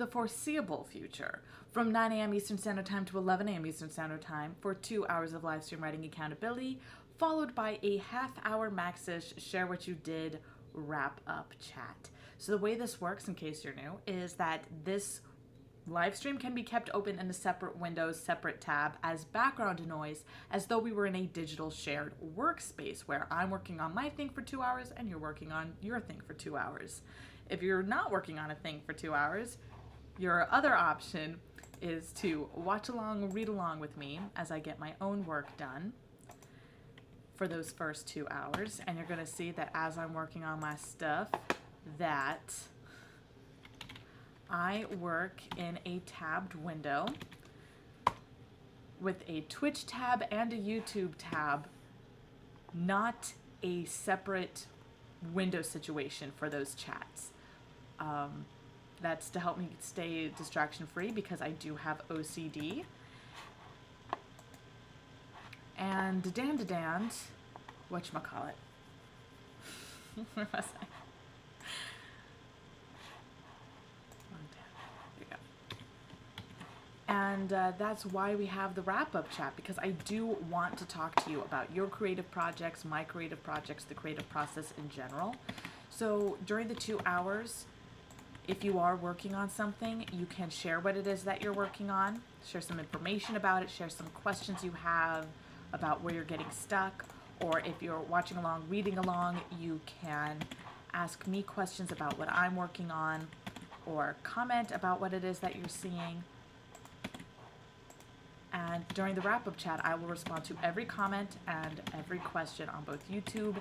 the foreseeable future, from 9 a.m. Eastern Standard Time to 11 a.m. Eastern Standard Time for 2 hours of live stream writing accountability, followed by a half-hour Maxish Share What You Did wrap-up chat. So the way this works, in case you're new, is that this live stream can be kept open in a separate window, separate tab, as background noise, as though we were in a digital shared workspace where I'm working on my thing for 2 hours and you're working on your thing for 2 hours. If you're not working on a thing for 2 hours, your other option is to watch along, read along with me as I get my own work done for those first 2 hours. And you're going to see that as I'm working on my stuff, that I work in a tabbed window with a Twitch tab and a YouTube tab, not a separate window situation for those chats. That's to help me stay distraction free because I do have OCD. And whatchamacallit? Where was I? And that's why we have the wrap-up chat, because I do want to talk to you about your creative projects, my creative projects, the creative process in general. So during the 2 hours, if you are working on something, you can share what it is that you're working on, share some information about it, share some questions you have about where you're getting stuck, or if you're watching along, reading along, you can ask me questions about what I'm working on, or comment about what it is that you're seeing. And during the wrap-up chat, I will respond to every comment and every question on both YouTube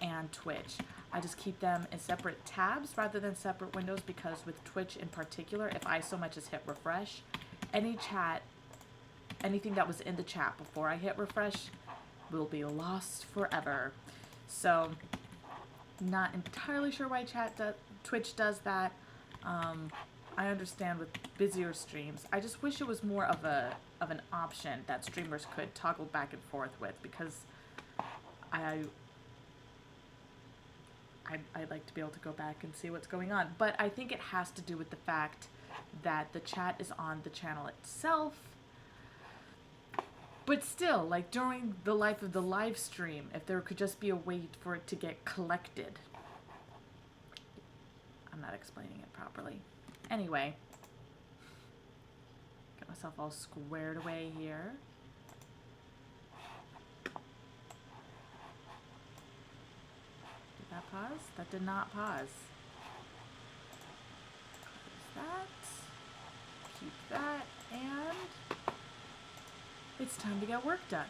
and Twitch. I just keep them in separate tabs rather than separate windows because with Twitch in particular, if I so much as hit refresh, any chat, anything that was in the chat before I hit refresh will be lost forever. So, not entirely sure why Twitch does that. I understand with busier streams. I just wish it was more of an option that streamers could toggle back and forth with, because I'd like to be able to go back and see what's going on. But I think it has to do with the fact that the chat is on the channel itself. But still, like during the life of the live stream, if there could just be a way for it to get collected. I'm not explaining it properly. Anyway, get myself all squared away here. Did that pause? That did not pause. Close that. Keep that. And it's time to get work done.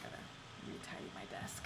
Gotta retidy my desk.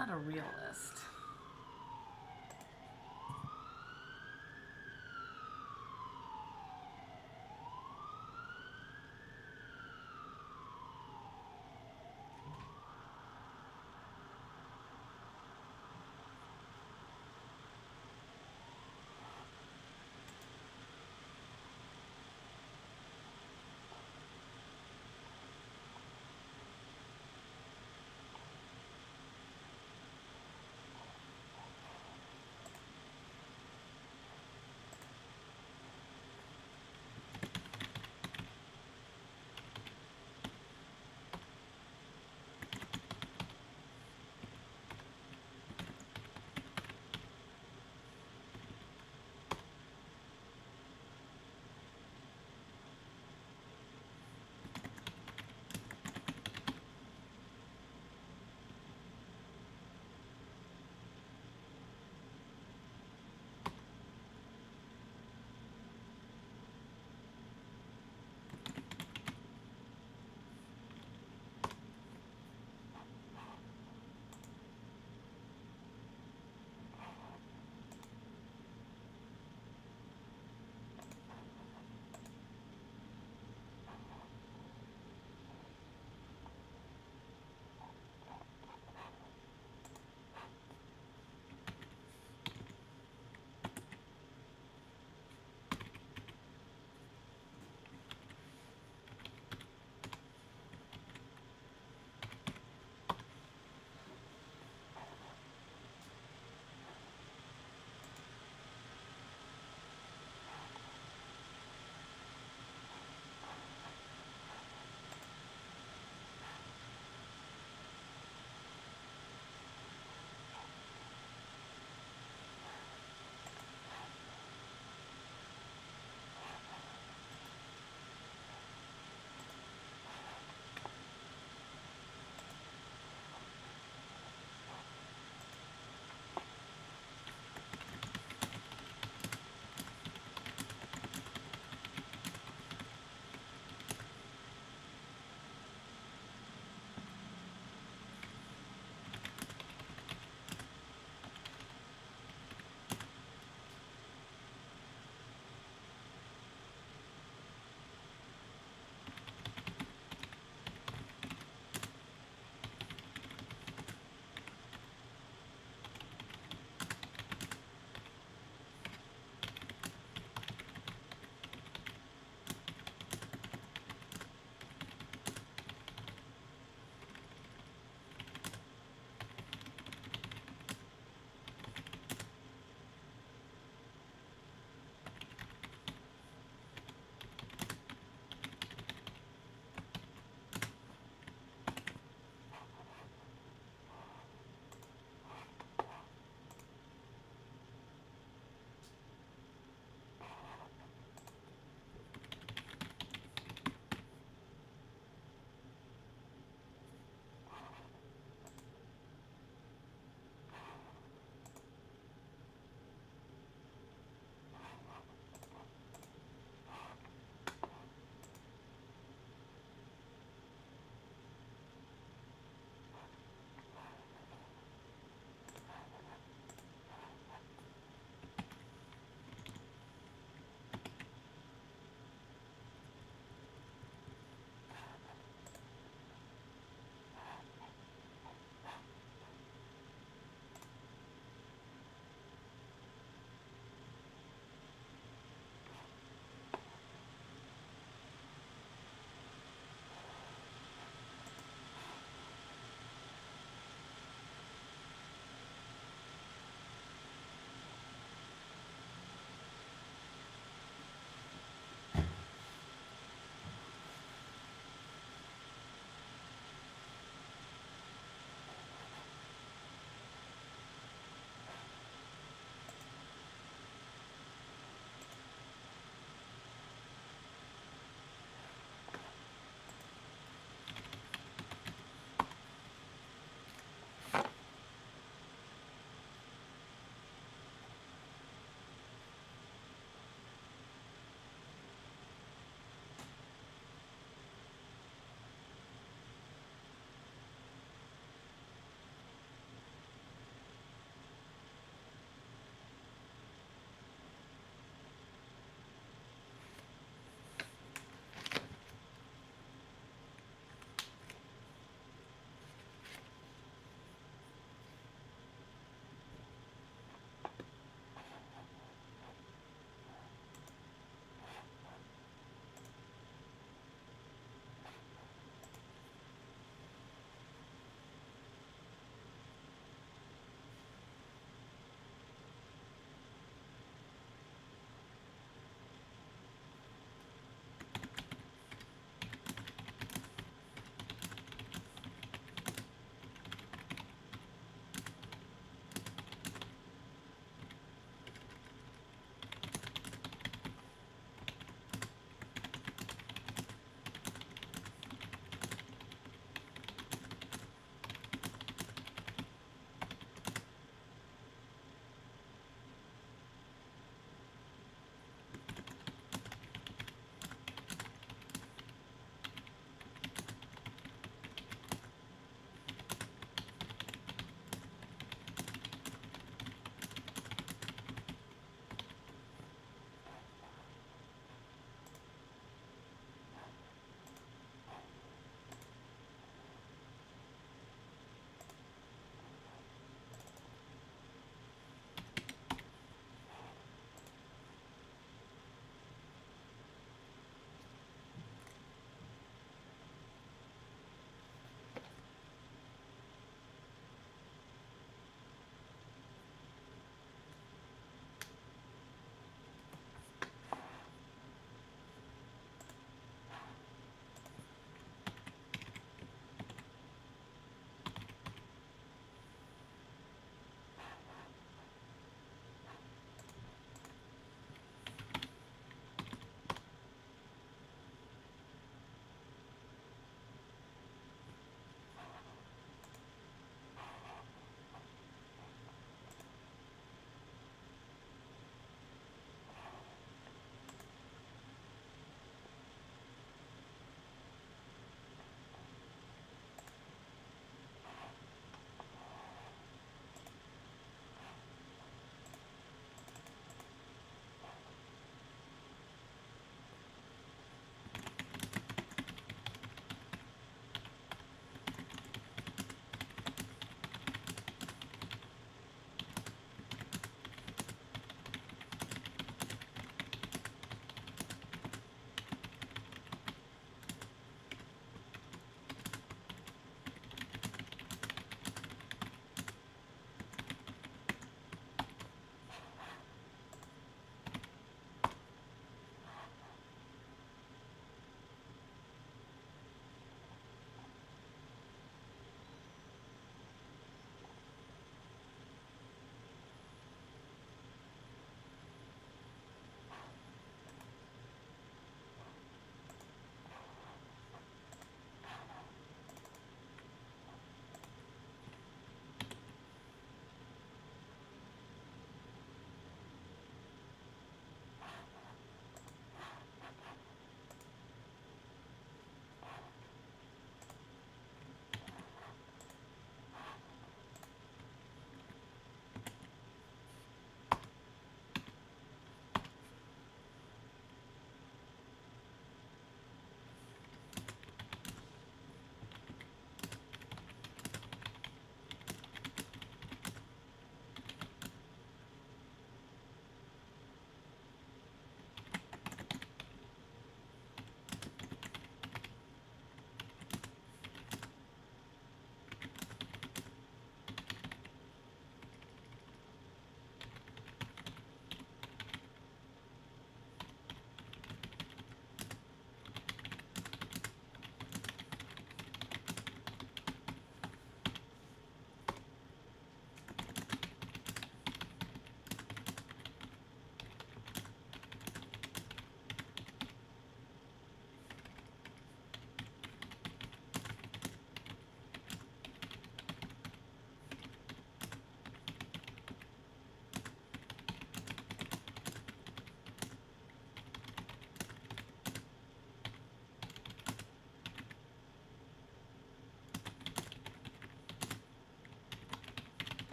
not a real list.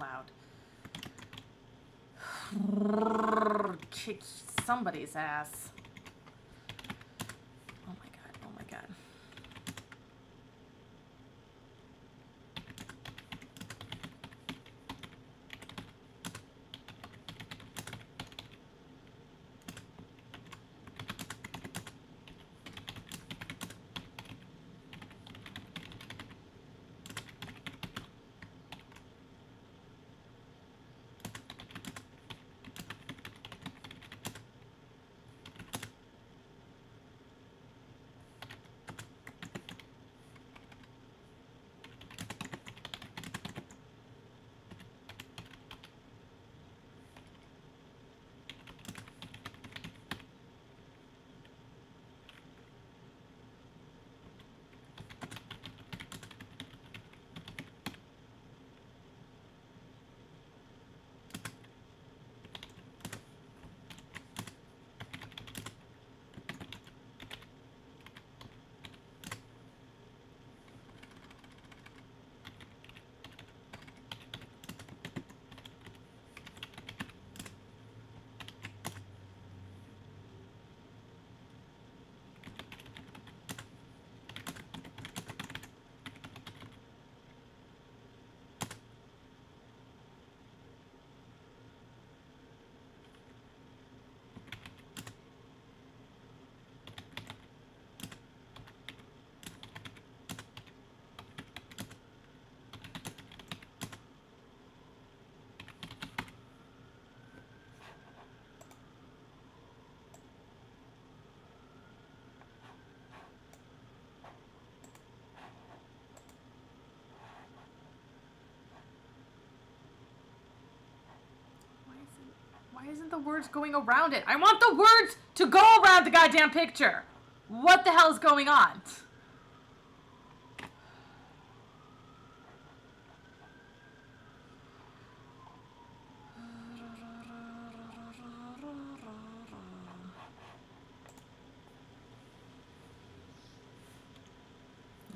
loud. Kick somebody's ass. Oh my god, oh my god. Why isn't the words going around it? I want the words to go around the goddamn picture. What the hell is going on?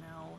No.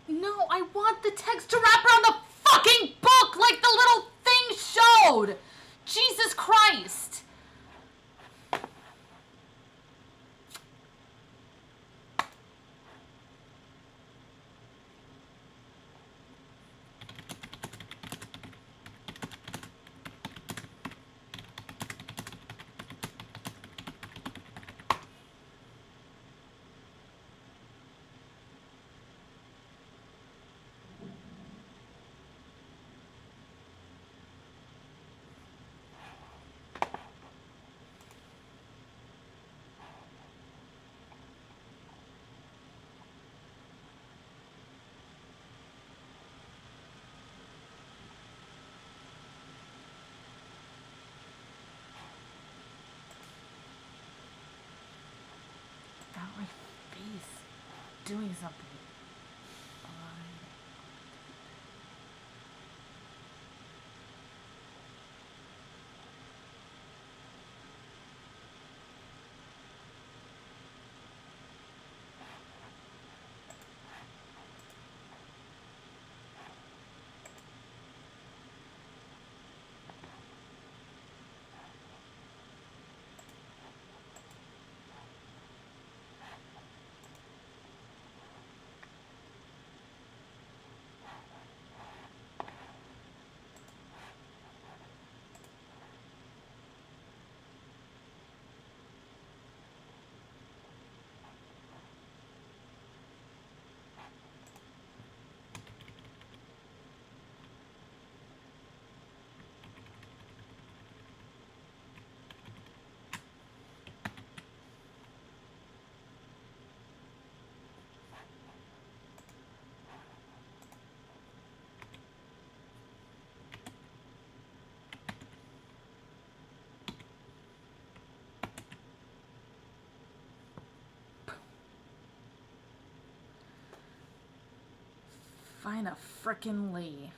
No, I want the text to wrap around the fucking book like the little thing showed! Jesus Christ! Out my face. Doing something. Find a frickin' Lee.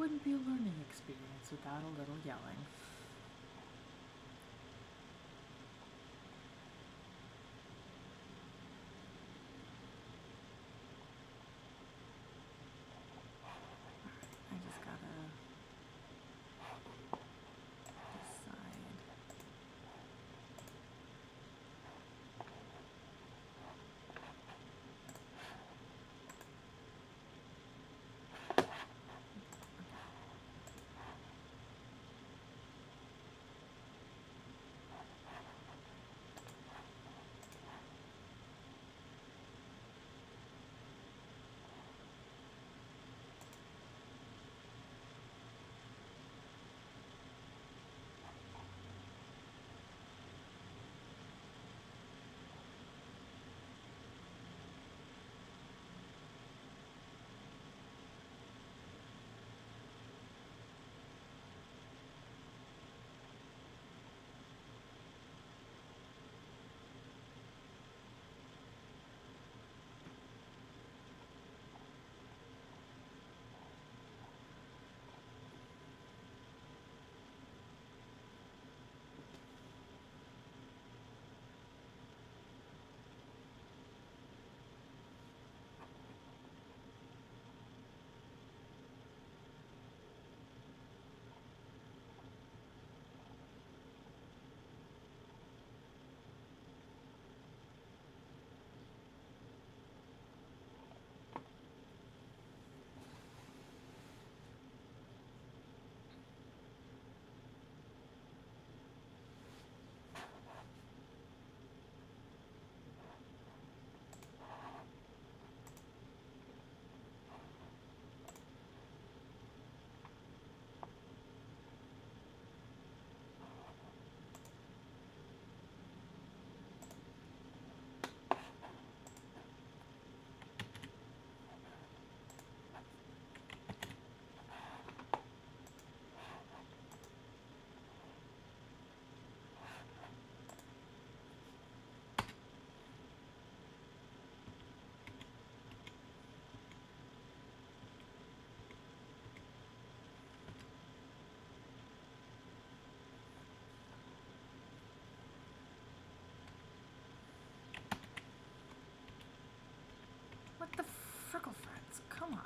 wouldn't be a learning experience without a little yelling. I just gotta decide. What the frickle frets? Come on.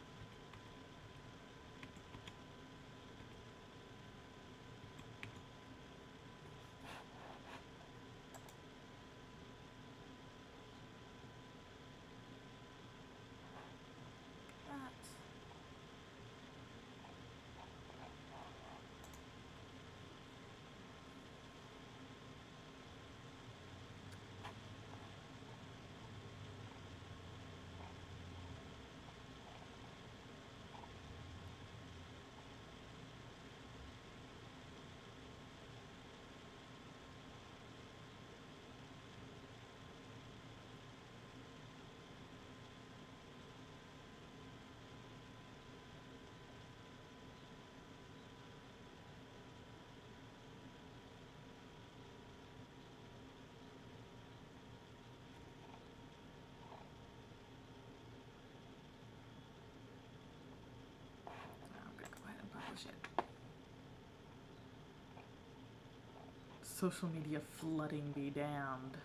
That. I'm gonna go ahead and publish it. Social media flooding be damned.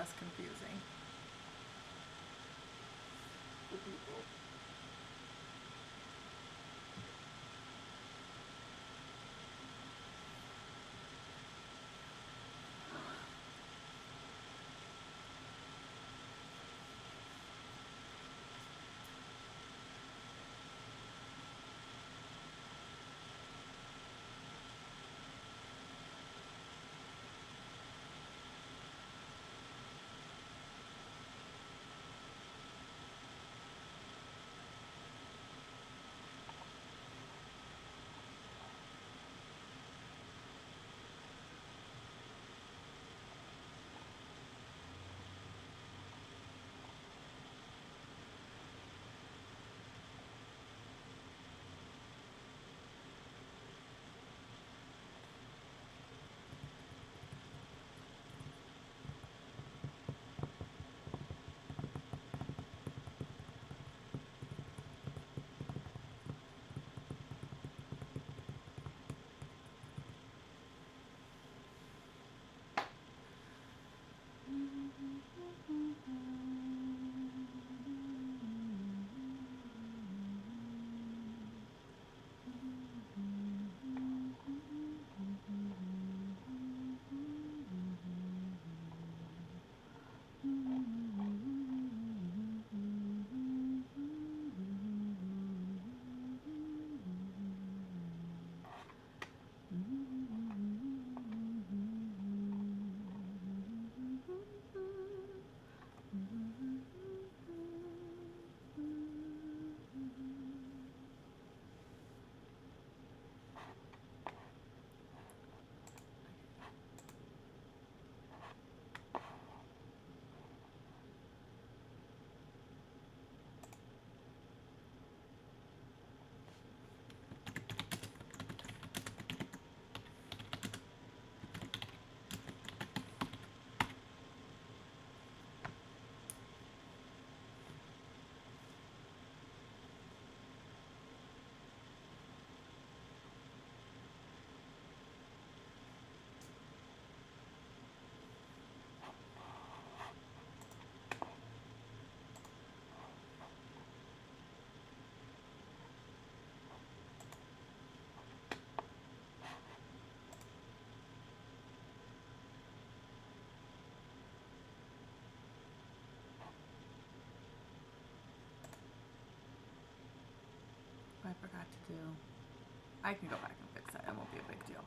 less confusing. For people. I forgot to do. I can go back and fix that. It won't be a big deal.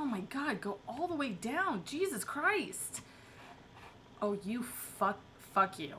my god, go all the way down. Jesus Christ. Oh, you fuck you.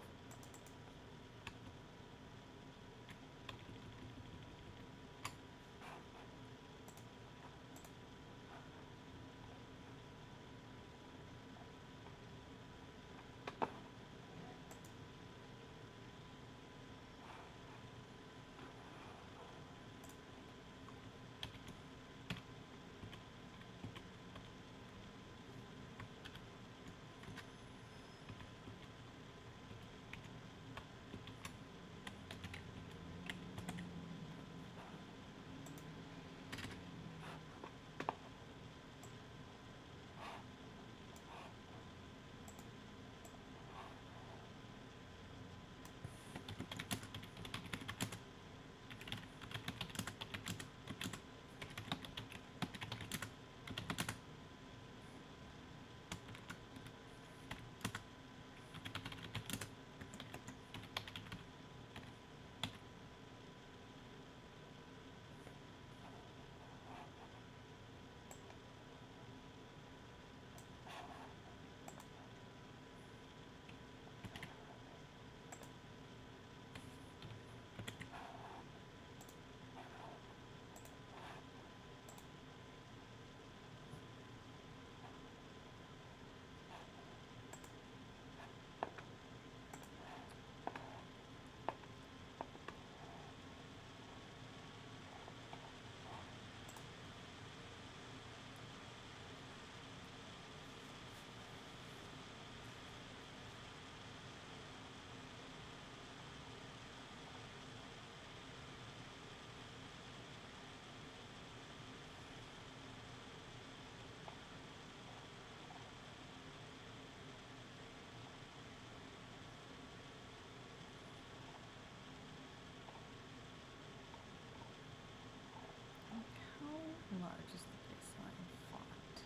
How large is the baseline font?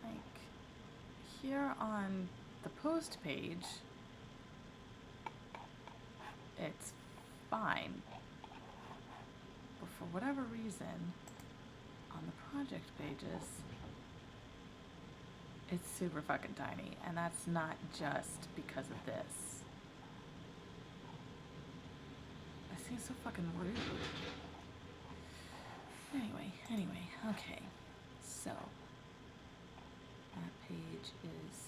Like, here on the post page, it's fine. But for whatever reason, on the project pages, it's super fucking tiny, and that's not just because of this. That seems so fucking rude. Anyway, okay. So, that page is...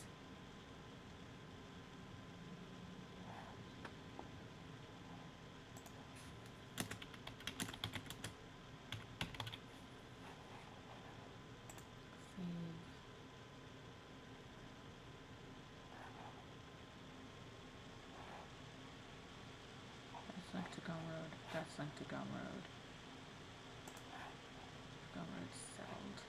That's linked to Gumroad. That's linked to Gumroad. Gumroad settled.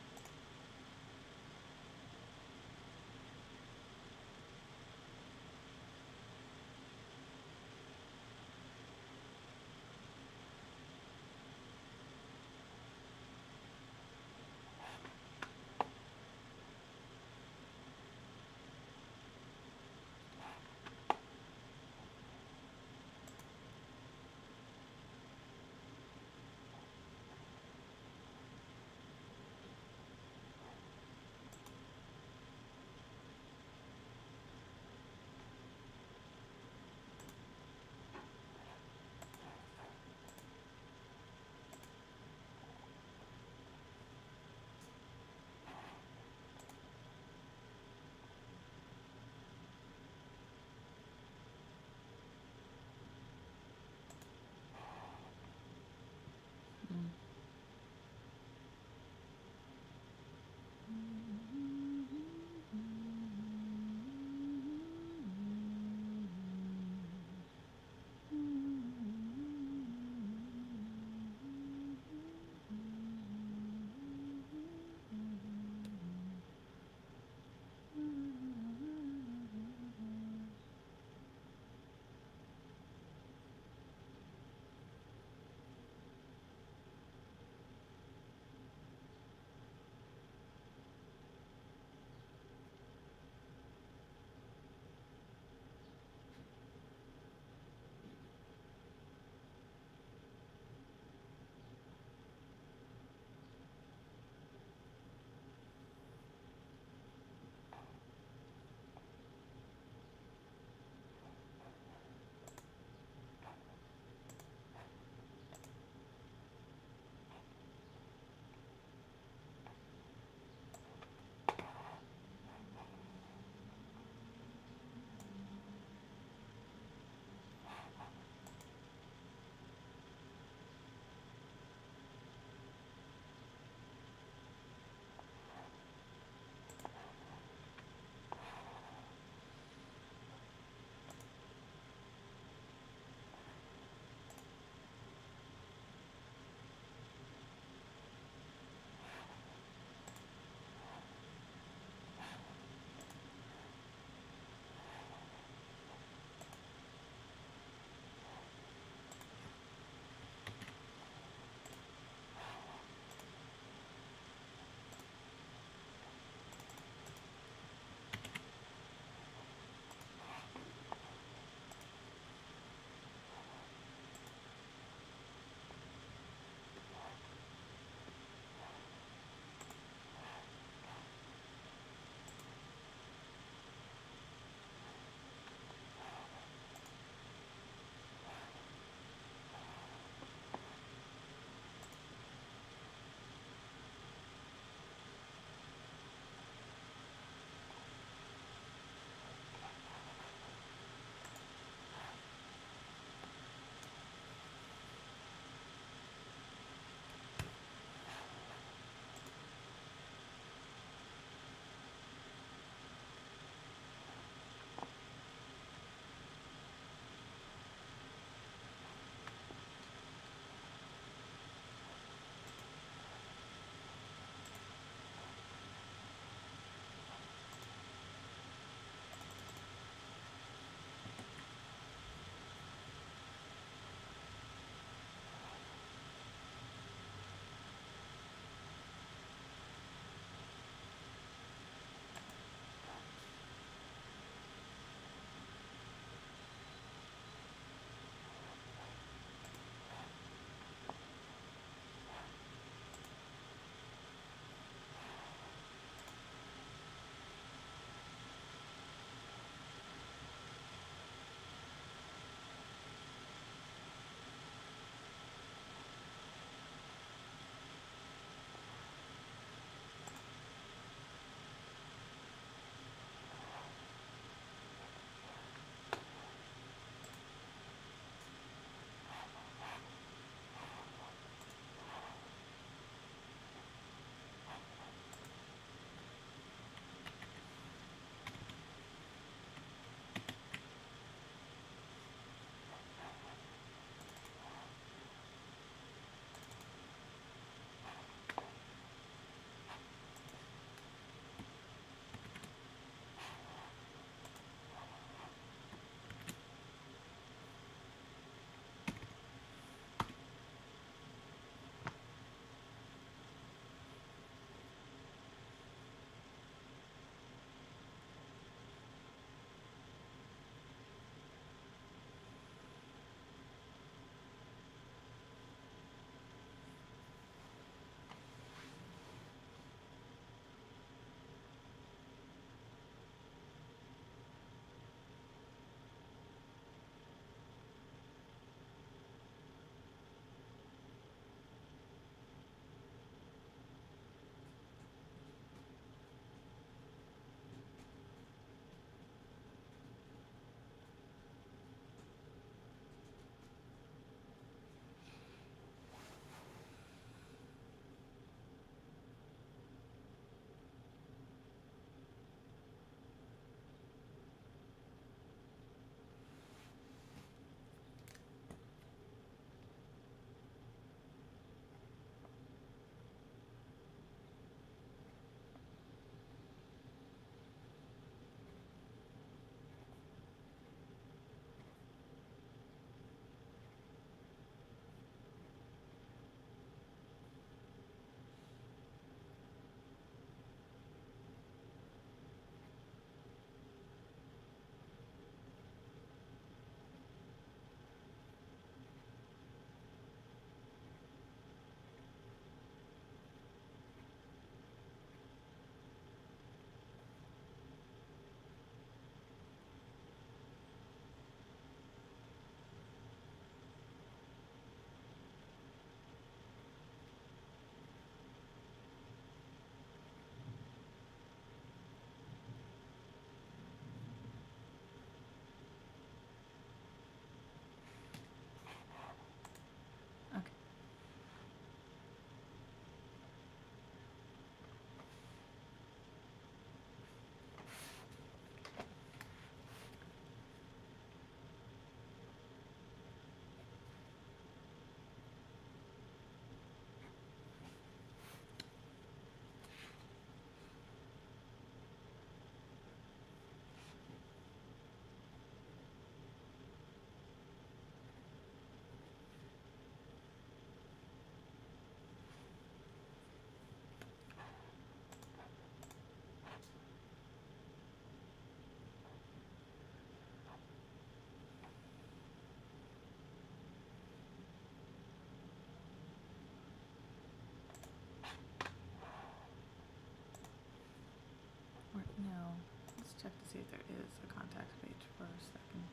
see if there is a contacts page for a second.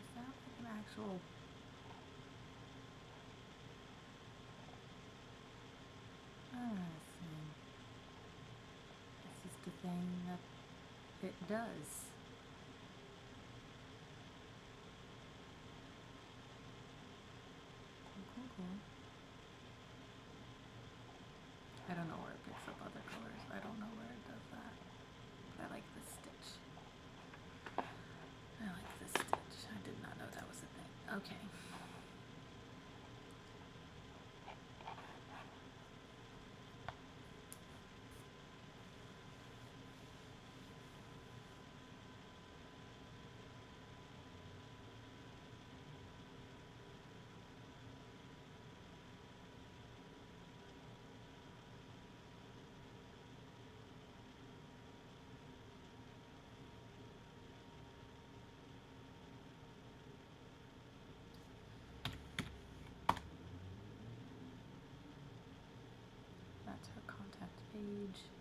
Is that like an actual... I see. This is the thing that it does. Cool. I don't know where it picks up other colors. I don't know where it does that. But I like this stitch. I did not know that was a thing. Okay. page.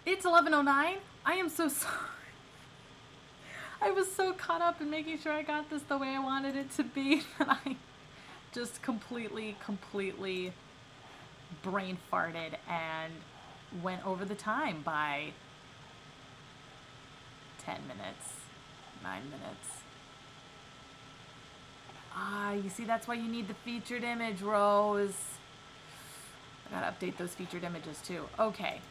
It's 11:09. I am so sorry. I was so caught up in making sure I got this the way I wanted it to be that I just completely brain farted and went over the time by 10 minutes, 9 minutes. Ah, you see, that's why you need the featured image, Rose. I gotta update those featured images too. Okay.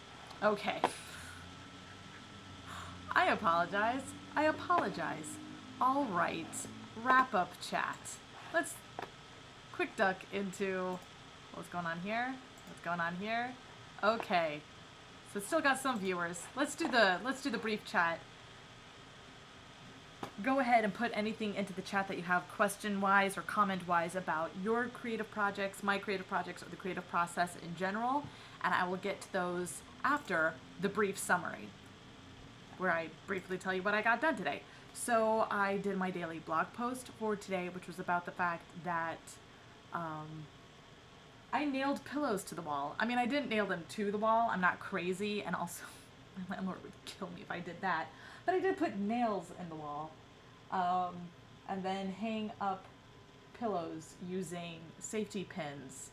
I apologize. All right. Wrap up chat. Let's quick duck into what's going on here. Okay. So it's still got some viewers. Let's do the brief chat. Go ahead and put anything into the chat that you have question-wise or comment-wise about your creative projects, my creative projects, or the creative process in general, and I will get to those after the brief summary, where I briefly tell you what I got done today. So I did my daily blog post for today, which was about the fact that I nailed pillows to the wall. I mean, I didn't nail them to the wall. I'm not crazy, and also my landlord would kill me if I did that. But I did put nails in the wall, and then hang up pillows using safety pins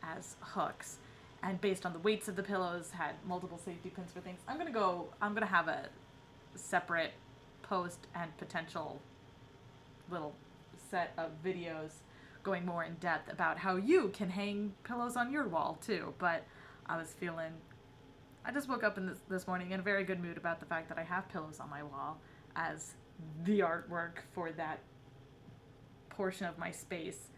as hooks. And based on the weights of the pillows, had multiple safety pins for things. I'm gonna have a separate post and potential little set of videos going more in depth about how you can hang pillows on your wall too. But I just woke up this morning in a very good mood about the fact that I have pillows on my wall as the artwork for that portion of my space.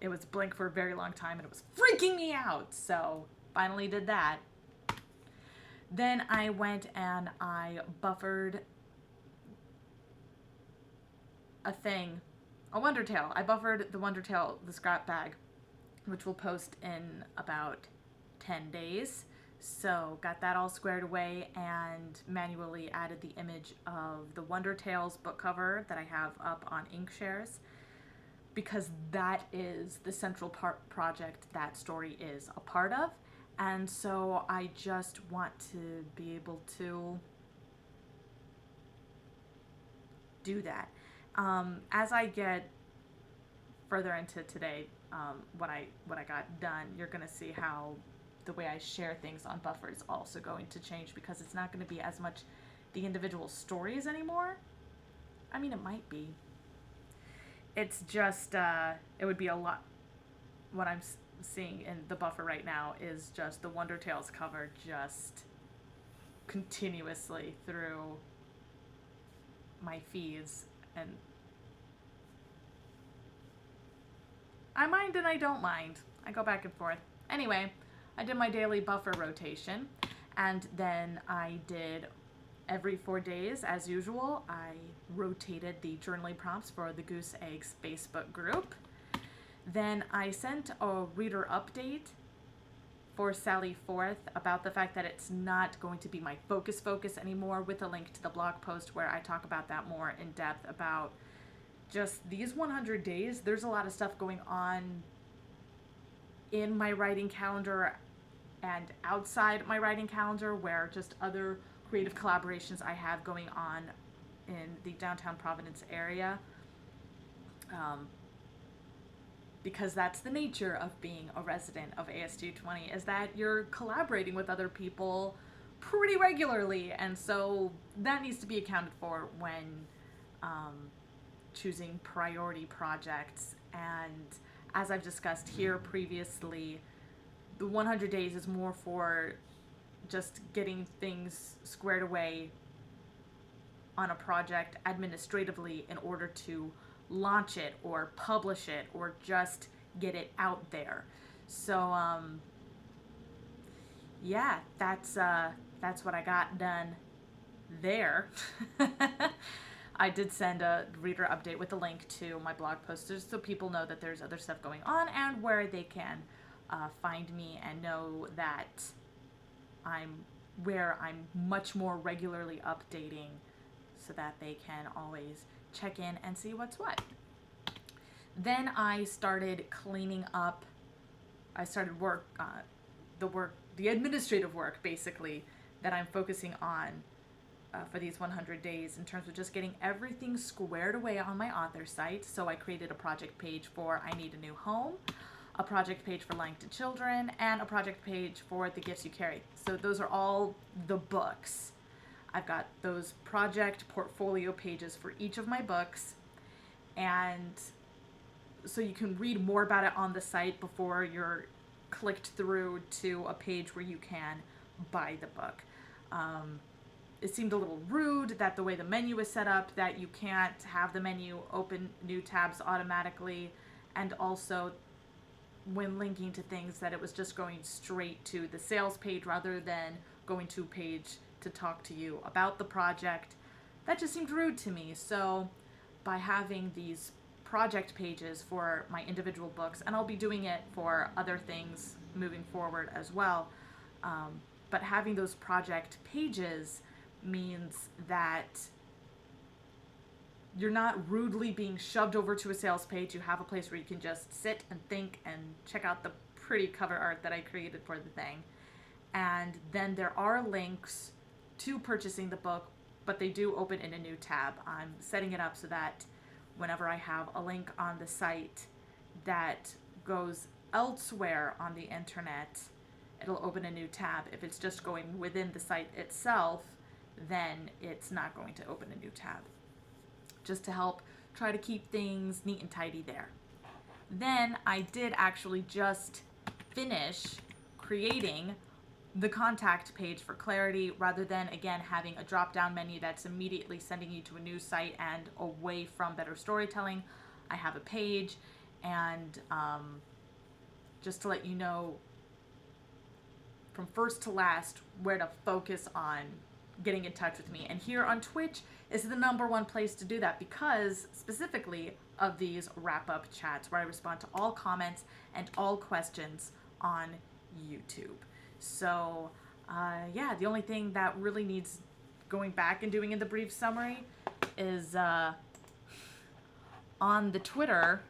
It was blank for a very long time and it was freaking me out. So finally did that. Then I went and I buffered a Wondertail. I buffered the Wondertail, the scrap bag, which we'll post in about 10 days. So got that all squared away and manually added the image of the Wondertales book cover that I have up on Inkshares, because that is the central project that story is a part of. And so I just want to be able to do that. As I get further into today, what I got done, you're gonna see how the way I share things on Buffer is also going to change, because it's not going to be as much the individual stories anymore. I mean, it might be. It's just, it would be a lot. What I'm seeing in the Buffer right now is just the Wondertales cover just continuously through my feeds, and I mind and I don't mind. I go back and forth. Anyway, I did my daily Buffer rotation, and then I did every 4 days, as usual, I rotated the journaling prompts for the Goose Eggs Facebook group. Then I sent a reader update for Sally Forth about the fact that it's not going to be my focus anymore, with a link to the blog post where I talk about that more in depth about just these 100 days. There's a lot of stuff going on in my writing calendar and outside my writing calendar, where just other creative collaborations I have going on in the downtown Providence area. Because that's the nature of being a resident of AS220, is that you're collaborating with other people pretty regularly, and so that needs to be accounted for when choosing priority projects. And as I've discussed here previously, the 100 days is more for just getting things squared away on a project administratively in order to launch it or publish it or just get it out there. So yeah, that's what I got done there. I did send a reader update with a link to my blog posters so people know that there's other stuff going on and where they can find me and know that I'm much more regularly updating, so that they can always check in and see what's what. Then I started cleaning up. I started the administrative work basically that I'm focusing on for these 100 days in terms of just getting everything squared away on my author site. So I created a project page for I Need a New Home, a project page for Lying to Children, and a project page for The Gifts You Carry. So those are all the books. I've got those project portfolio pages for each of my books, and so you can read more about it on the site before you're clicked through to a page where you can buy the book. It seemed a little rude that the way the menu is set up, that you can't have the menu open new tabs automatically, and also when linking to things that it was just going straight to the sales page rather than going to a page to talk to you about the project. That just seemed rude to me. So by having these project pages for my individual books, and I'll be doing it for other things moving forward as well, but having those project pages means that you're not rudely being shoved over to a sales page. You have a place where you can just sit and think and check out the pretty cover art that I created for the thing. And then there are links to purchasing the book, but they do open in a new tab. I'm setting it up so that whenever I have a link on the site that goes elsewhere on the internet, it'll open a new tab. If it's just going within the site itself, then it's not going to open a new tab. Just to help try to keep things neat and tidy there. Then I did actually just finish creating the contact page for Clarity, rather than again having a drop down menu that's immediately sending you to a new site and away from Better Storytelling. I have a page, and just to let you know from first to last where to focus on getting in touch with me. And here on Twitch is the #1 place to do that, because specifically of these wrap-up chats where I respond to all comments and all questions on YouTube. So yeah, the only thing that really needs going back and doing in the brief summary is on the Twitter.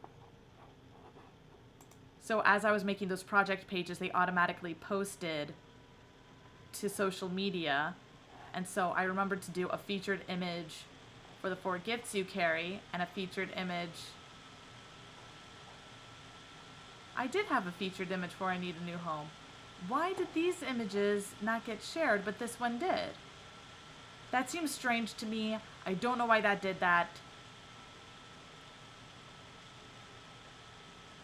So as I was making those project pages, they automatically posted to social media. And so I remembered to do a featured image for the 4 Gifts You Carry, and a featured image. I did have a featured image for I Need a New Home. Why did these images not get shared, but this one did? That seems strange to me. I don't know why that did that.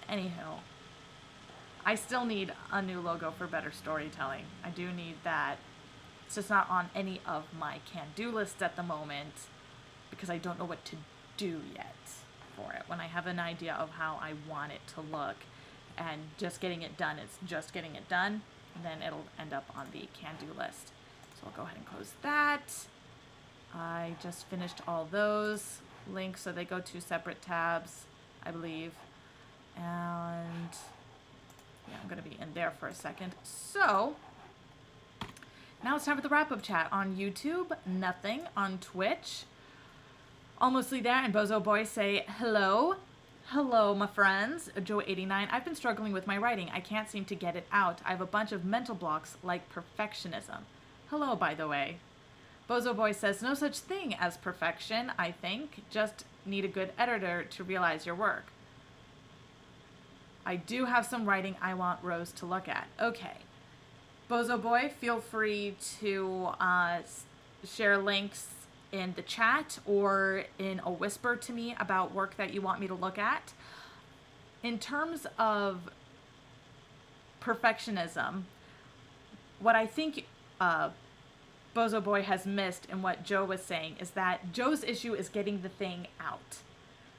Anywho, I still need a new logo for Better Storytelling. I do need that. It's just not on any of my can-do lists at the moment because I don't know what to do yet for it. When I have an idea of how I want it to look and just getting it done, it's just getting it done, then it'll end up on the can-do list. So I'll go ahead and close that. I just finished all those links, so they go to separate tabs, I believe. And yeah, I'm going to be in there for a second. So now it's time for the wrap-up chat on YouTube. Nothing on Twitch. Almostly there, and Bozo Boy say hello. Hello, my friends. Joe89, I've been struggling with my writing. I can't seem to get it out. I have a bunch of mental blocks like perfectionism. Hello, by the way. Bozo Boy says, no such thing as perfection, I think. Just need a good editor to realize your work. I do have some writing I want Rose to look at. Okay. Bozo Boy, feel free to share links in the chat or in a whisper to me about work that you want me to look at. In terms of perfectionism, what I think Bozo Boy has missed in what Joe was saying is that Joe's issue is getting the thing out.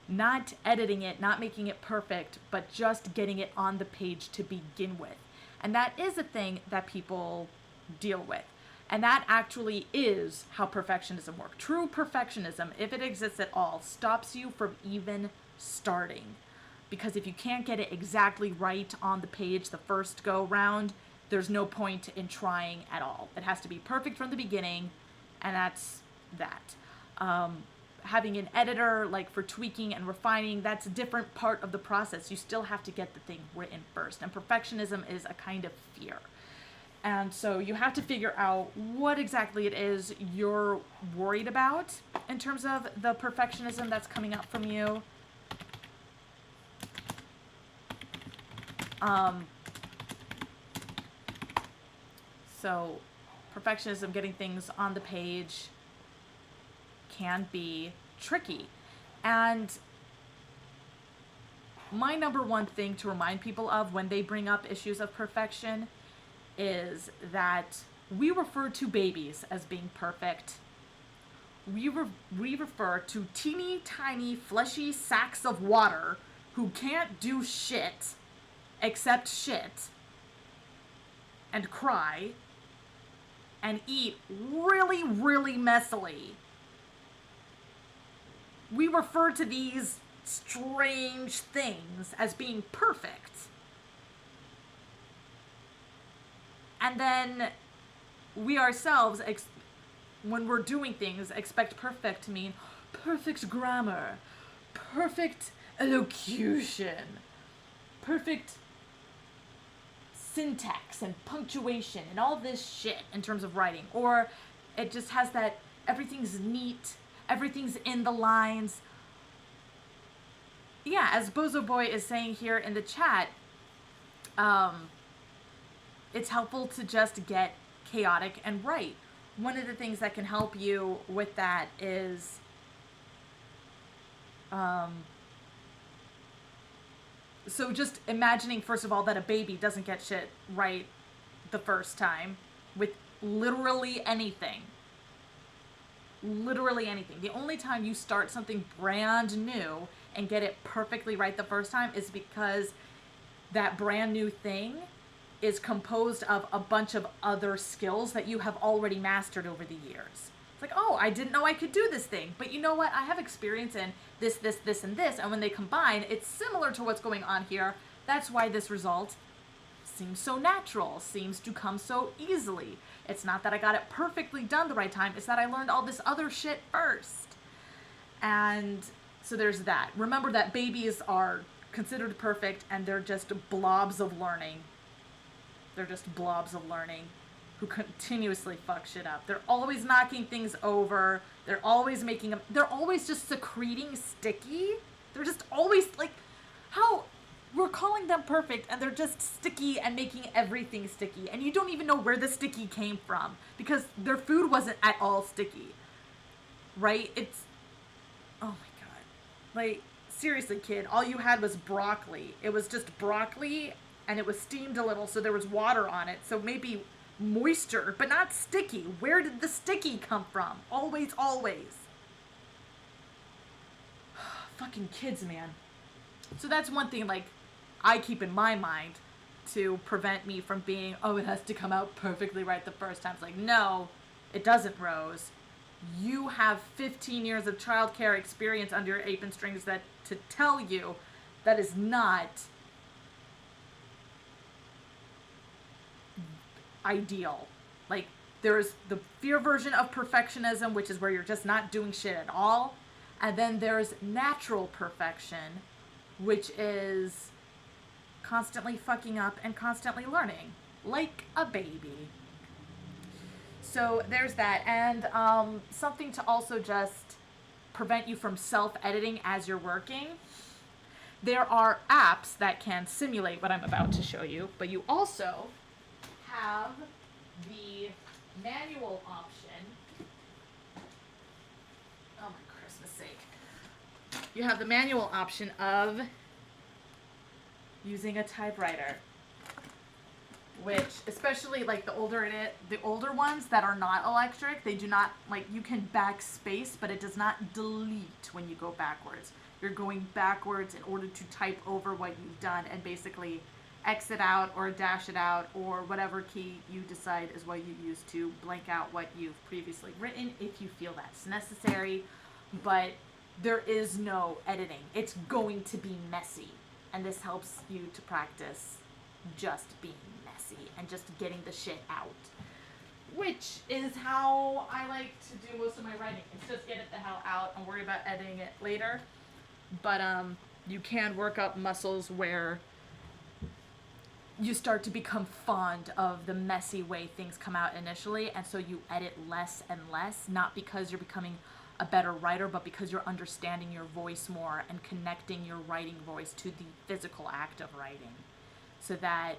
Not editing it, not making it perfect, but just getting it on the page to begin with. And that is a thing that people deal with. And that actually is how perfectionism works. True perfectionism, if it exists at all, stops you from even starting. Because if you can't get it exactly right on the page the first go round, there's no point in trying at all. It has to be perfect from the beginning, and that's that. Having an editor, like for tweaking and refining, that's a different part of the process. You still have to get the thing written first. And perfectionism is a kind of fear. And so you have to figure out what exactly it is you're worried about in terms of the perfectionism that's coming up from you. So perfectionism, getting things on the page, can be tricky. And my number one thing to remind people of when they bring up issues of perfection is that we refer to babies as being perfect. We refer to teeny tiny fleshy sacks of water who can't do shit except shit and cry and eat really, really messily. We refer to these strange things as being perfect. And then we ourselves, when we're doing things, expect perfect to mean perfect grammar, perfect elocution, perfect syntax and punctuation and all this shit in terms of writing. Or it just has that everything's neat, everything's in the lines. Yeah, as Bozo Boy is saying here in the chat, it's helpful to just get chaotic and write. One of the things that can help you with that is so just imagining, first of all, that a baby doesn't get shit right the first time with literally anything. Literally anything. The only time you start something brand new and get it perfectly right the first time is because that brand new thing is composed of a bunch of other skills that you have already mastered over the years. It's like, oh, I didn't know I could do this thing, but you know what? I have experience in this, this, this, and this, and when they combine, it's similar to what's going on here. That's why this result seems so natural, seems to come so easily. It's not that I got it perfectly done the right time, it's that I learned all this other shit first. And so there's that. Remember that babies are considered perfect, and they're just blobs of learning. They're just blobs of learning who continuously fuck shit up. They're always knocking things over. They're always making them. They're always just secreting sticky. They're just always like, how we're calling them perfect and they're just sticky and making everything sticky. And you don't even know where the sticky came from because their food wasn't at all sticky. Right? It's, oh my God. Like, seriously, kid, all you had was broccoli. It was just broccoli and it was steamed a little, so there was water on it. So maybe moisture, but not sticky. Where did the sticky come from? Always, always. Fucking kids, man. So that's one thing, like, I keep in my mind to prevent me from being, oh, it has to come out perfectly right the first time. It's like, no, it doesn't, Rose. You have 15 years of childcare experience under your apron strings that to tell you that is not ideal. Like, there's the fear version of perfectionism, which is where you're just not doing shit at all. And then there's natural perfection, which is constantly fucking up and constantly learning, like a baby. So there's that. And something to also just prevent you from self-editing as you're working. There are apps that can simulate what I'm about to show you, but you also have the manual option. Oh my Christmas sake. You have the manual option of using a typewriter, which, especially like the older ones that are not electric, they do not, like, you can backspace, but it does not delete when you go backwards. You're going backwards in order to type over what you've done and basically exit out or dash it out or whatever key you decide is what you use to blank out what you've previously written if you feel that's necessary. But there is no editing. It's going to be messy. And this helps you to practice just being messy and just getting the shit out. Which is how I like to do most of my writing. It's just get it the hell out and worry about editing it later. But you can work up muscles where you start to become fond of the messy way things come out initially, and so you edit less and less, not because you're becoming a better writer, but because you're understanding your voice more and connecting your writing voice to the physical act of writing, so that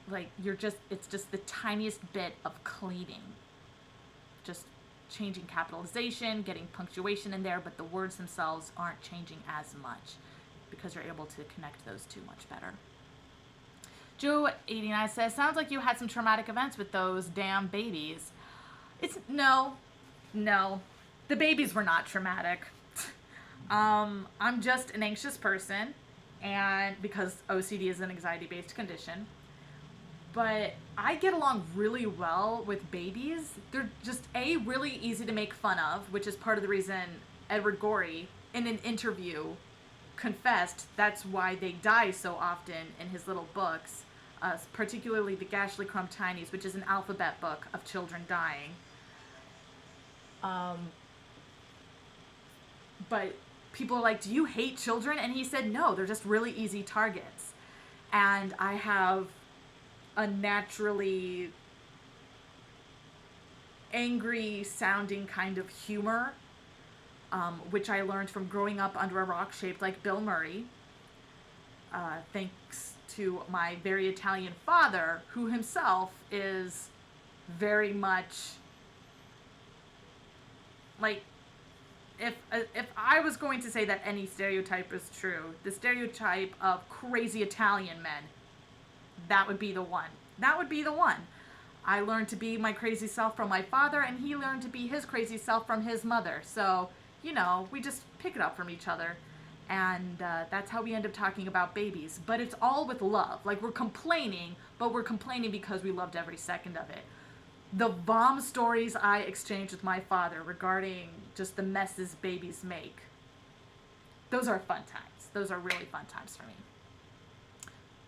like it's just the tiniest bit of cleaning, just changing capitalization, getting punctuation in there, but the words themselves aren't changing as much because you're able to connect those two much better. Joe89 says, sounds like you had some traumatic events with those damn babies. No. The babies were not traumatic. I'm just an anxious person, and because OCD is an anxiety-based condition. But I get along really well with babies. They're just, really easy to make fun of, which is part of the reason Edward Gorey, in an interview, confessed that's why they die so often in his little books, particularly the Gashley Crumb Tinies, which is an alphabet book of children dying. But people are like, do you hate children? And he said, no, they're just really easy targets. And I have a naturally angry sounding kind of humor, which I learned from growing up under a rock shaped like Bill Murray, thanks to my very Italian father, who himself is very much like, if I was going to say that any stereotype is true, the stereotype of crazy Italian men, that would be the one. That would be the one. I learned to be my crazy self from my father, and he learned to be his crazy self from his mother. So, we just pick it up from each other. And that's how we end up talking about babies. But it's all with love. Like, we're complaining, but we're complaining because we loved every second of it. The bomb stories I exchanged with my father regarding just the messes babies make, those are fun times. Those are really fun times for me.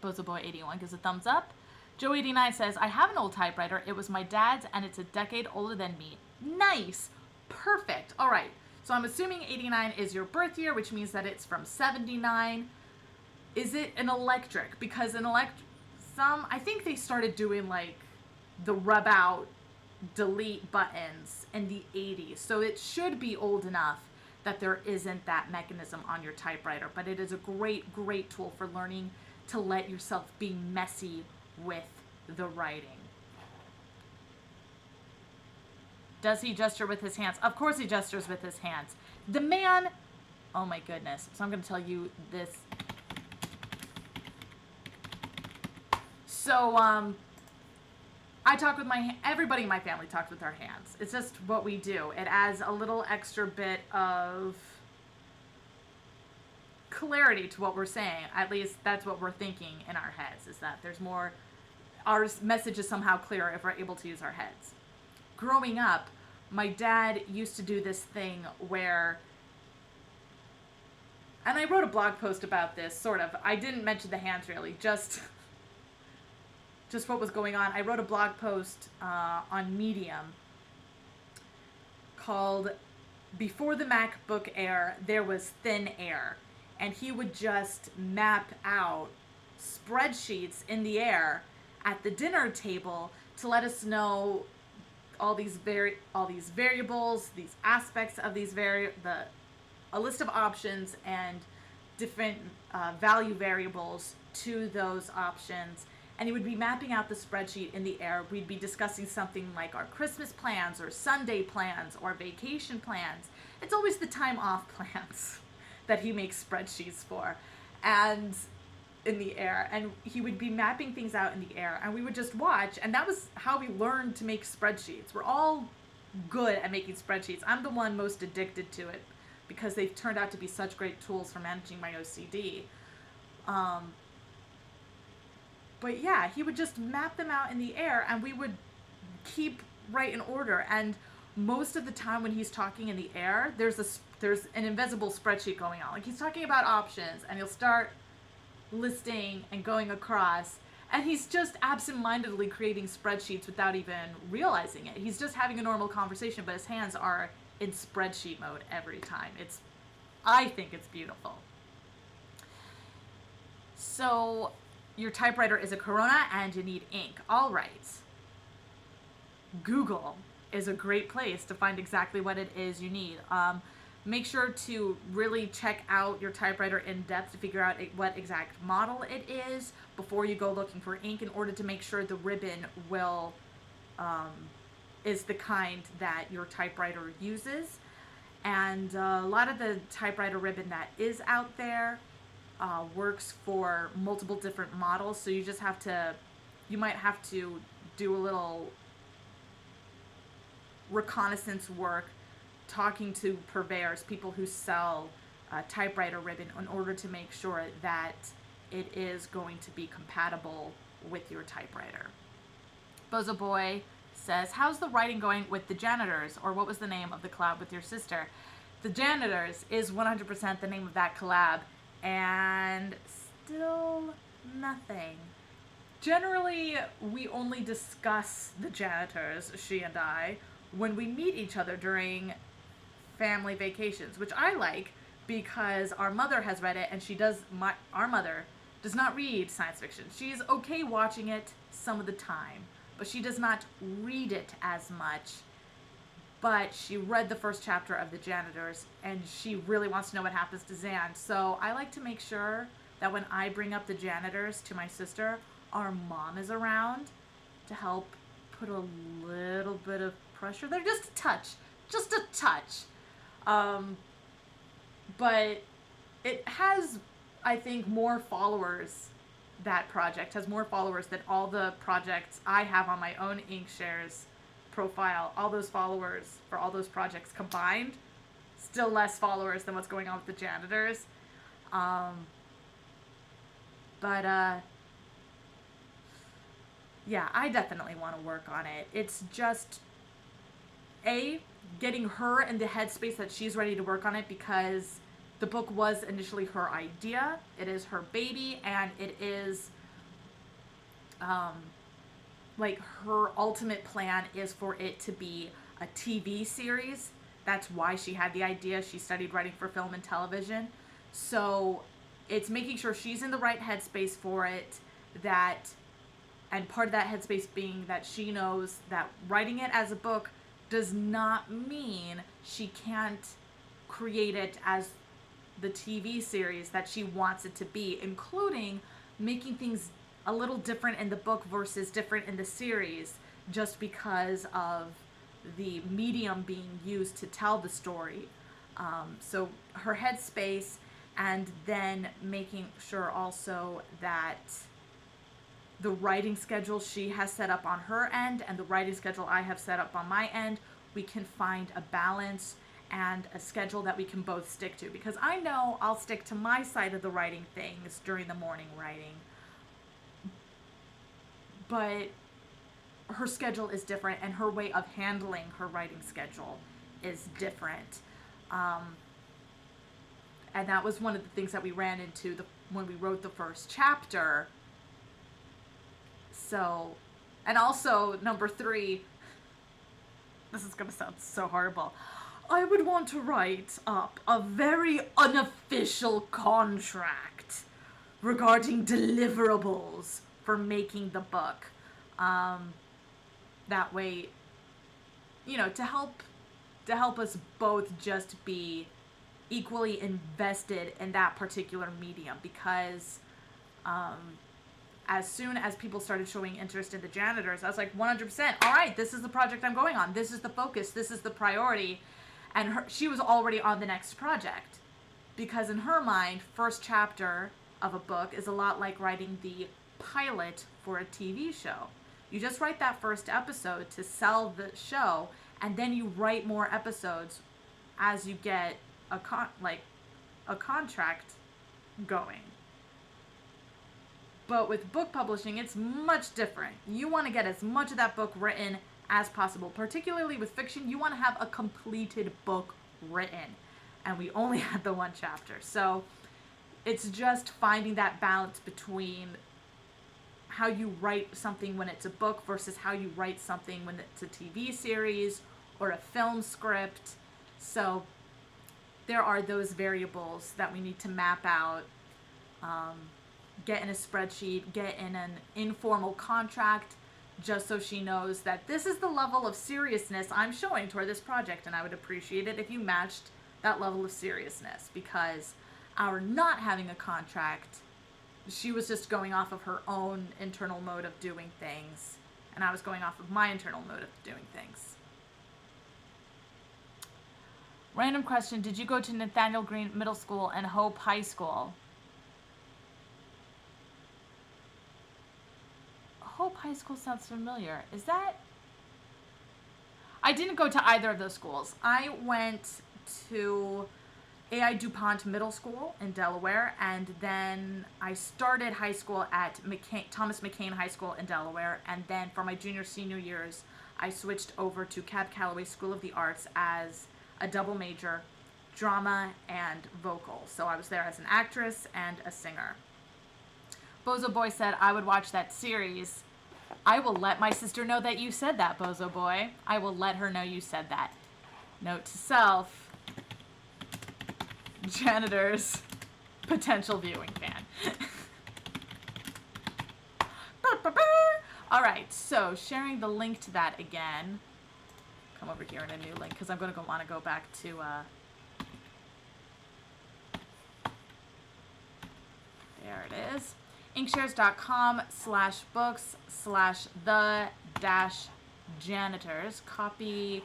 Bozoboy81 gives a thumbs up. Joe89 says, I have an old typewriter. It was my dad's, and it's a decade older than me. Nice. Perfect. All right. So I'm assuming 89 is your birth year, which means that it's from 79. Is it an electric? Because I think they started doing like the rub out, delete buttons in the 80s. So it should be old enough that there isn't that mechanism on your typewriter. But it is a great, great tool for learning to let yourself be messy with the writing. Does he gesture with his hands? Of course he gestures with his hands. The man, oh my goodness. So I'm going to tell you this. So, I talk with everybody in my family talks with their hands. It's just what we do. It adds a little extra bit of clarity to what we're saying. At least that's what we're thinking in our heads, is that there's more, our message is somehow clearer if we're able to use our heads. Growing up, my dad used to do this thing where, and I wrote a blog post about this, sort of. I didn't mention the hands really, just what was going on. I wrote a blog post on Medium called Before the MacBook Air, There Was Thin Air. And he would just map out spreadsheets in the air at the dinner table to let us know all these variables, these aspects of these a list of options and different value variables to those options. And he would be mapping out the spreadsheet in the air. We'd be discussing something like our Christmas plans or Sunday plans or vacation plans. It's always the time off plans that he makes spreadsheets for, and in the air. And he would be mapping things out in the air, and we would just watch. And that was how we learned to make spreadsheets. We're all good at making spreadsheets. I'm the one most addicted to it because they've turned out to be such great tools for managing my OCD. But yeah, he would just map them out in the air, and we would keep right in order. And most of the time when he's talking in the air, there's an invisible spreadsheet going on. Like, he's talking about options, and he'll start listing and going across, and he's just absentmindedly creating spreadsheets without even realizing it. He's just having a normal conversation, but his hands are in spreadsheet mode every time. I think it's beautiful. So your typewriter is a Corona and you need ink. All right. Google is a great place to find exactly what it is you need. Make sure to really check out your typewriter in depth to figure out what exact model it is before you go looking for ink, in order to make sure the ribbon will is the kind that your typewriter uses. And a lot of the typewriter ribbon that is out there works for multiple different models, so you might have to do a little reconnaissance work, talking to purveyors, people who sell typewriter ribbon, in order to make sure that it is going to be compatible with your typewriter. Bozo Boy says, how's the writing going with The Janitors? Or what was the name of the collab with your sister? The Janitors is 100% the name of that collab, and still nothing. Generally, we only discuss The Janitors, she and I, when we meet each other during family vacations, which I like because our mother has read it, and our mother does not read science fiction. She's okay watching it some of the time, but she does not read it as much. But she read the first chapter of The Janitors, and she really wants to know what happens to Zan. So I like to make sure that when I bring up The Janitors to my sister, our mom is around to help put a little bit of pressure there, just a touch. But it has, I think, more followers. That project has more followers than all the projects I have on my own Inkshares profile. All those followers for all those projects combined, still less followers than what's going on with The Janitors. Yeah, I definitely want to work on it. It's just getting her in the headspace that she's ready to work on it, because the book was initially her idea. It is her baby, and it is like her ultimate plan is for it to be a TV series. That's why she had the idea. She studied writing for film and television. So it's making sure she's in the right headspace for it, and part of that headspace being that she knows that writing it as a book does not mean she can't create it as the TV series that she wants it to be, including making things a little different in the book versus different in the series, just because of the medium being used to tell the story. So her headspace, and then making sure also that the writing schedule she has set up on her end and the writing schedule I have set up on my end, we can find a balance and a schedule that we can both stick to. Because I know I'll stick to my side of the writing things during the morning writing, but her schedule is different, and her way of handling her writing schedule is different. And that was one of the things that we ran into when we wrote the first chapter. So, and also number 3, this is going to sound so horrible, I would want to write up a very unofficial contract regarding deliverables for making the book. That way, to help us both just be equally invested in that particular medium, because as soon as people started showing interest in The Janitors, I was like, 100%, all right, this is the project I'm going on. This is the focus. This is the priority. And she was already on the next project, because in her mind, first chapter of a book is a lot like writing the pilot for a TV show. You just write that first episode to sell the show, and then you write more episodes as you get a contract going. But with book publishing, it's much different. You want to get as much of that book written as possible. Particularly with fiction, you want to have a completed book written. And we only had the one chapter. So it's just finding that balance between how you write something when it's a book versus how you write something when it's a TV series or a film script. So there are those variables that we need to map out. get in a spreadsheet, get in an informal contract, just so she knows that this is the level of seriousness I'm showing toward this project, and I would appreciate it if you matched that level of seriousness, because our not having a contract, she was just going off of her own internal mode of doing things, and I was going off of my internal mode of doing things. Random question, did you go to Nathaniel Green Middle School and Hope High School? Hope High School sounds familiar. Is that... I didn't go to either of those schools. I went to A.I. DuPont Middle School in Delaware, and then I started high school at Thomas McCain High School in Delaware, and then for my junior senior years I switched over to Cab Calloway School of the Arts as a double major, drama and vocal. So I was there as an actress and a singer. Bozo Boy said I would watch that series. I will let my sister know that you said that, Bozo Boy. I will let her know you said that. Note to self, Janitor's potential viewing fan. All right, so sharing the link to that again. Come over here in a new link because I'm going to want to go back to there it is. Inkshares.com/books/the-janitors. Copy,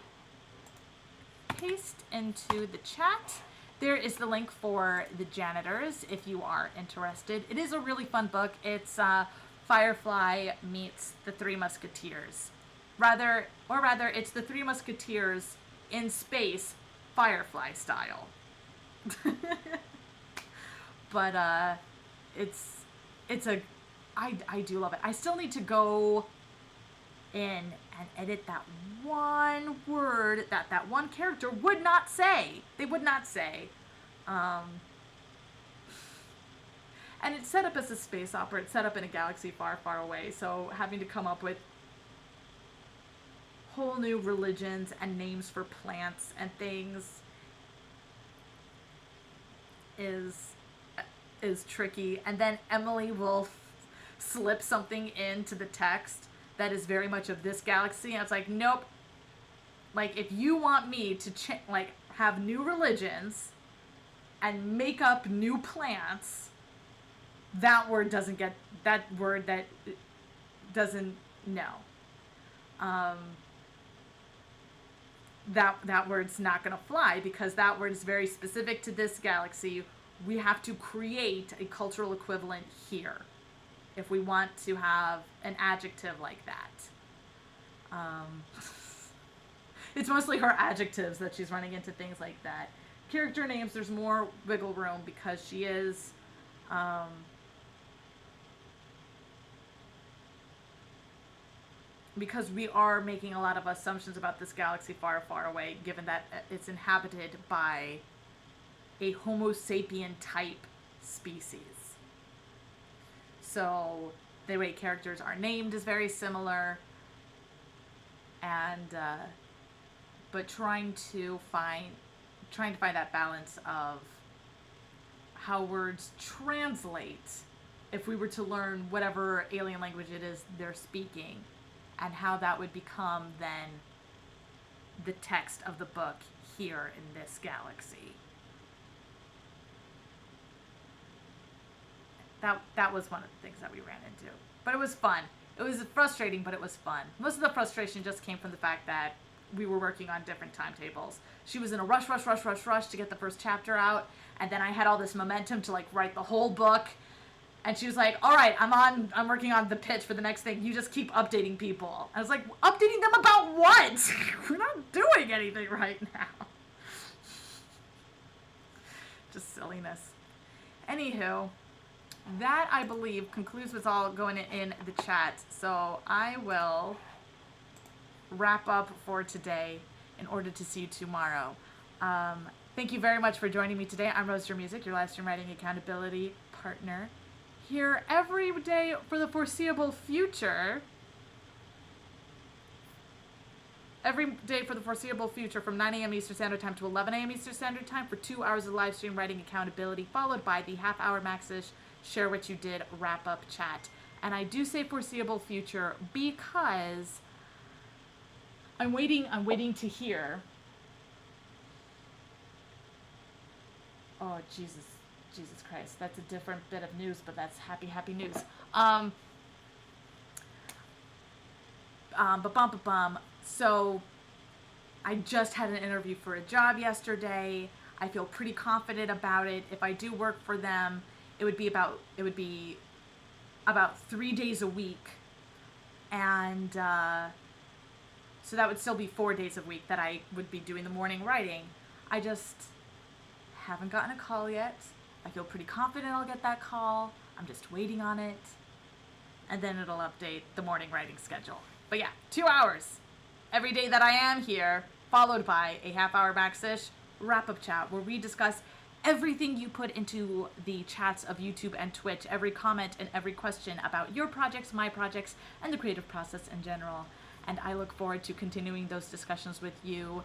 paste into the chat. There is the link for The Janitors if you are interested. It is a really fun book. It's Firefly meets The Three Musketeers. Rather, it's The Three Musketeers in space, Firefly style. But I do love it. I still need to go in and edit that one word that one character would not say. They would not say. And it's set up as a space opera. It's set up in a galaxy far, far away. So having to come up with whole new religions and names for plants and things is tricky. And then Emily will slip something into the text that is very much of this galaxy, and it's like, nope. Like, if you want me to have new religions and make up new plants, that word doesn't no. That word's not gonna fly, because that word is very specific to this galaxy. We have to create a cultural equivalent here if we want to have an adjective like that. It's mostly her adjectives that she's running into things like that. Character names, there's more wiggle room because she is because we are making a lot of assumptions about this galaxy far, far away, given that it's inhabited by a Homo sapien type species. So the way characters are named is very similar, and but trying to find that balance of how words translate if we were to learn whatever alien language it is they're speaking, and how that would become then the text of the book here in this galaxy. That was one of the things that we ran into. But it was fun. It was frustrating, but it was fun. Most of the frustration just came from the fact that we were working on different timetables. She was in a rush to get the first chapter out, and then I had all this momentum to write the whole book. And she was like, all right, I'm working on the pitch for the next thing. You just keep updating people. I was like, updating them about what? We're not doing anything right now. Just silliness. Anywho, that, I believe, concludes what's all going in the chat. So I will wrap up for today in order to see you tomorrow. Thank you very much for joining me today. I'm Roaster Music, your live stream writing accountability partner, here every day for the foreseeable future. Every day for the foreseeable future from 9 a.m. Eastern Standard Time to 11 a.m. Eastern Standard Time for 2 hours of live stream writing accountability, followed by the half-hour Maxish share what you did, wrap up chat. And I do say foreseeable future because I'm waiting to hear. Oh, Jesus Christ. That's a different bit of news, but that's happy news. So I just had an interview for a job yesterday. I feel pretty confident about it. If I do work for them, it would be about 3 days a week, and so that would still be 4 days a week that I would be doing the morning writing. I just haven't gotten a call yet. I feel pretty confident I'll get that call. I'm just waiting on it, and then it'll update the morning writing schedule. But yeah, 2 hours every day that I am here, followed by a half-hour Maxish wrap-up chat where we discuss everything you put into the chats of YouTube and Twitch, every comment and every question about your projects, my projects, and the creative process in general. And I look forward to continuing those discussions with you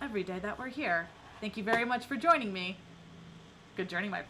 every day that we're here. Thank you very much for joining me. Good journey, my